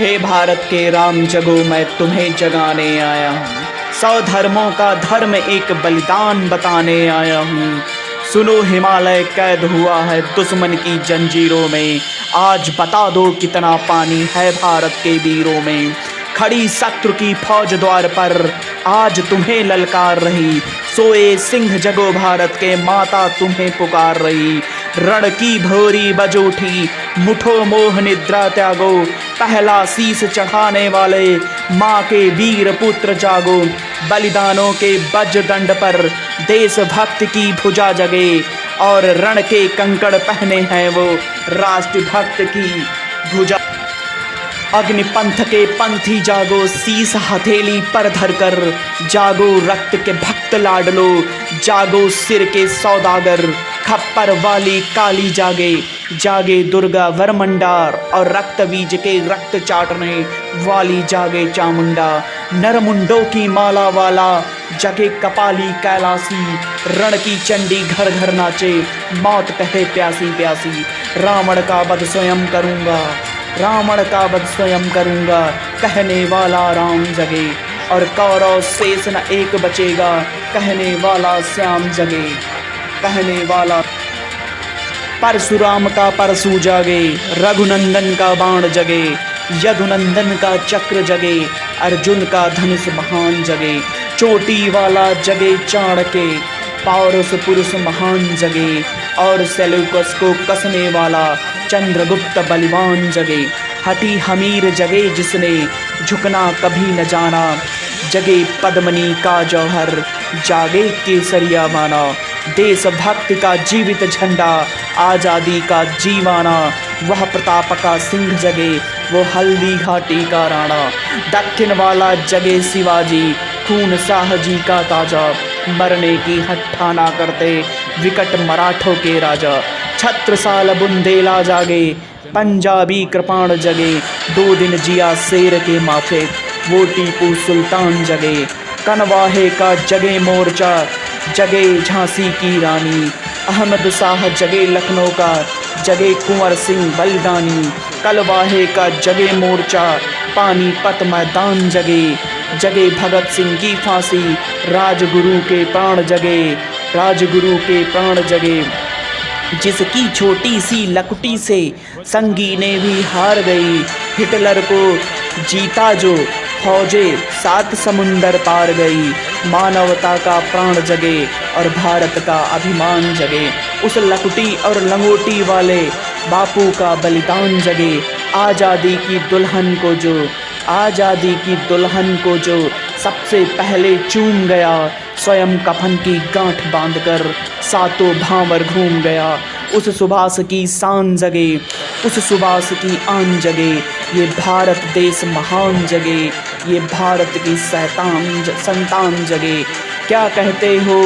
हे भारत के राम जगो, मैं तुम्हें जगाने आया हूँ। 100 धर्मों का धर्म एक बलिदान बताने आया हूँ। सुनो, हिमालय कैद हुआ है दुश्मन की जंजीरों में। आज बता दो कितना पानी है भारत के वीरों में। खड़ी शत्रु की फौज द्वार पर आज तुम्हें ललकार रही। सोए सिंह जगो भारत के, माता तुम्हें पुकार रही। रण की भोरी बज उठी, मुठो मोह निद्रा त्यागो। पहला शीस चढ़ाने वाले माँ के वीर पुत्र जागो। बलिदानों के वज्र दंड पर देशभक्त की भुजा जगे। और रण के कंकड़ पहने हैं वो राष्ट्रभक्त की भुजा। अग्निपंथ के पंथी जागो, शीस हथेली पर धरकर। जागो रक्त के भक्त लाडलो, जागो सिर के सौदागर। खप्पर वाली काली जागे, जागे दुर्गा वरमंडार। और रक्त बीज के रक्त चाटने वाली जागे चामुंडा। नरमुंडों की माला वाला जगे कपाली कैलासी। रण की चंडी घर घर नाचे, मौत कहे प्यासी प्यासी। रावण का वध स्वयं करूँगा, रावण का वध स्वयं करूँगा, कहने वाला राम जगे। और कौरव शेष न एक बचेगा, कहने वाला श्याम जगे, कहने वाला। परशुराम का परशु जागे, रघुनंदन का बाण जगे। यदुनंदन का चक्र जगे, अर्जुन का धनुष महान जगे। चोटी वाला जगे चाणक्य, पौरुष पुरुष महान जगे। और सेल्यूकस को कसने वाला चंद्रगुप्त बलवान जगे। हठी हमीर जगे जिसने झुकना कभी न जाना। जगे पद्मनी का जौहर, जागे केसरिया माना। देशभक्ति का जीवित झंडा, आज़ादी का जीवाना। वह प्रताप का सिंह जगे, वो हल्दी घाटी का राणा। दक्षिण वाला जगे शिवाजी, खून शाह जी का ताजा। मरने की हट्ठा ना करते विकट मराठों के राजा। छत्रसाल बुंदेला जागे, पंजाबी कृपाण जगे। 2 दिन जिया शेर के माफिक, वो टीपू सुल्तान जगे। कनवाहे का जगे मोर्चा, जगे झांसी की रानी। अहमद शाह जगे लखनऊ का, जगे कुंवर सिंह बलिदानी। कलवाहे का जगे मोर्चा, पानीपत मैदान जगे। जगे भगत सिंह की फांसी, राजगुरु के प्राण जगे, राजगुरु के प्राण जगे। जिसकी छोटी सी लकुटी से संगीने भी हार गई। हिटलर को जीता जो फौजे 7 समुंदर पार गई। मानवता का प्राण जगे और भारत का अभिमान जगे। उस लकुटी और लंगोटी वाले बापू का बलिदान जगे। आज़ादी की दुल्हन को जो, आज़ादी की दुल्हन को जो सबसे पहले चूम गया। स्वयं कफन की गांठ बांधकर सातों भांवर घूम गया। उस सुभाष की शान जगे, उस सुभाष की आन जगे। ये भारत देश महान जगे, ये भारत की संतान जगे। क्या कहते हो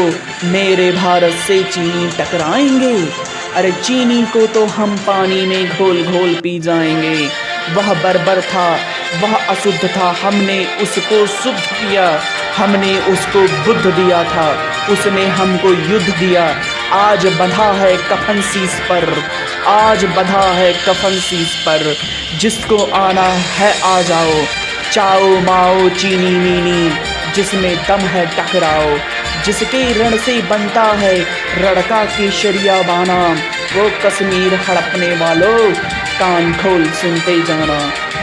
मेरे भारत से चीनी टकराएंगे? अरे चीनी को तो हम पानी में घोल घोल पी जाएंगे। वह बर्बर था, वह अशुद्ध था, हमने उसको शुद्ध किया। हमने उसको बुद्ध दिया था, उसने हमको युद्ध दिया। आज बंधा है कफन शीश पर, आज बंधा है कफन शीश पर। जिसको आना है आ जाओ, चाओ माओ चीनी मीनी, जिसमें दम है टकराओ। जिसके रण से बनता है रणका केसरिया बाना। वो कश्मीर हड़पने वालों, कान खोल सुनते जाना।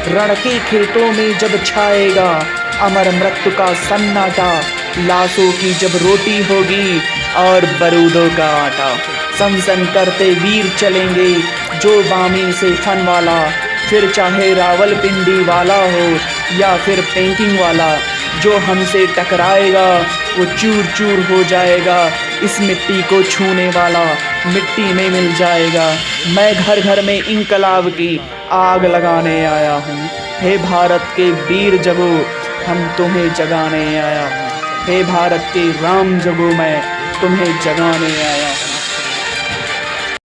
रण के खेतों में जब छाएगा अमर मृत्यु का सन्नाटा। लाशों की जब रोटी होगी और बरूदों का आटा। सनसन करते वीर चलेंगे जो बामी से फन वाला। फिर चाहे रावलपिंडी वाला हो या फिर पेंटिंग वाला। जो हमसे टकराएगा वो चूर चूर हो जाएगा। इस मिट्टी को छूने वाला मिट्टी में मिल जाएगा। मैं घर घर में इंकलाब की आग लगाने आया हूँ। हे भारत के वीर जगो, हम तुम्हें जगाने आया हूँ। हे भारत के राम जगो, मैं तुम्हें जगाने आया हूँ।